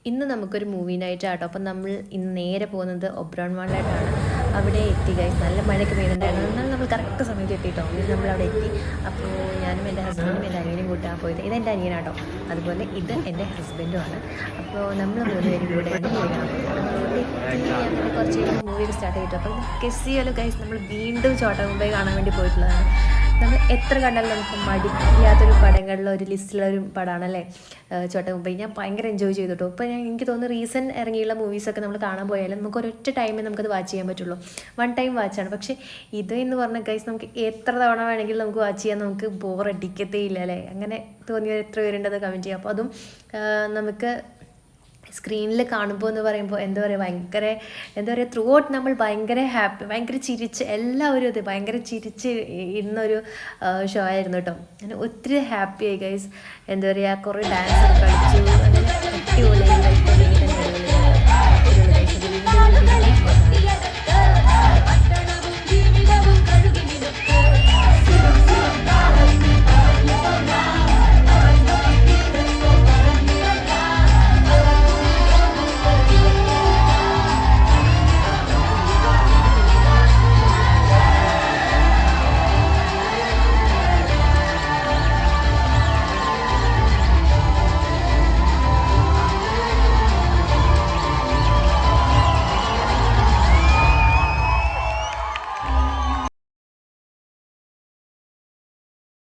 ഇന്ന് നമുക്കൊരു movie night ആട്ടോ. അപ്പം നമ്മൾ ഇന്ന് നേരെ പോകുന്നത് ഒബ്രോൺ മാളിലായിട്ടാണ്. അവിടെ എത്തി ഗൈസ്. നല്ല മഴയൊക്കെ പെയ്യുന്നുണ്ടായിരുന്നു. എന്നാൽ നമ്മൾ കറക്റ്റ് സമയത്ത് എത്തിയിട്ടോ. നമ്മൾ അവിടെ എത്തി. അപ്പോൾ ഞാനും എൻ്റെ ഹസ്ബൻഡും എൻ്റെ അനിയനും കൂട്ടാൻ പോയത്. ഇതെൻ്റെ അനിയനാട്ടോ. അതുപോലെ ഇത് എൻ്റെ ഹസ്ബൻഡുമാണ്. അപ്പോൾ നമ്മൾ 3 പേരും കൂടെയാണ് മൂവി കാണാൻ പോയത്. അപ്പോൾ ഇവിടെ എത്തി അങ്ങനെ കുറച്ച് കഴിഞ്ഞ് മൂവി സ്റ്റാർട്ട് ചെയ്തിട്ടു. അപ്പോൾ ഗെസ് ചെയ്യാലോ ഗൈസ്, നമ്മൾ വീണ്ടും ചോട്ടാ മുംബൈ കാണാൻ വേണ്ടി പോയിട്ടുള്ളതാണ്. നമ്മൾ എത്ര കണ്ടാലും നമുക്ക് മടിക്കാത്തൊരു പടങ്ങളിലെ ഒരു ലിസ്റ്റിലൊരു പടമാണല്ലേ ചോട്ടാ മുംബൈ. ഞാൻ ഭയങ്കര എൻജോയ് ചെയ്തിട്ടോ. ഇപ്പോൾ എനിക്ക് തോന്നുന്നു റീസെൻറ്റ് ഇറങ്ങിയുള്ള മൂവീസൊക്കെ നമ്മൾ കാണാൻ പോയാലും നമുക്ക് ഒരൊറ്റ ടൈമേ നമുക്കത് വാച്ച് ചെയ്യാൻ പറ്റുള്ളൂ. വൺ ടൈം വാച്ചാണ്. പക്ഷേ ഇത് എന്ന് പറഞ്ഞ ഗൈസ് നമുക്ക് എത്ര തവണ വേണമെങ്കിലും നമുക്ക് വാച്ച് ചെയ്യാൻ നമുക്ക് ബോറടിക്കത്തേ ഇല്ല അല്ലേ. അങ്ങനെ തോന്നിയ എത്ര പേരുണ്ടത് കമൻറ്റ് ചെയ്യുക. അപ്പോൾ അതും നമുക്ക് സ്ക്രീനിൽ കാണുമ്പോൾ എന്ന് പറയുമ്പോൾ എന്താ പറയുക ത്രൂ ഔട്ട് നമ്മൾ ഭയങ്കര ഹാപ്പി, ഭയങ്കര ചിരിച്ച് എല്ലാവരും അത് ഭയങ്കര ചിരിച്ച് ഇന്നൊരു ഷോ ആയിരുന്നു കേട്ടോ. ഞാൻ ഒത്തിരി ഹാപ്പി ആയി ഗൈസ്. എന്താ പറയുക, കുറേ ഡാൻസ് കളിച്ചു,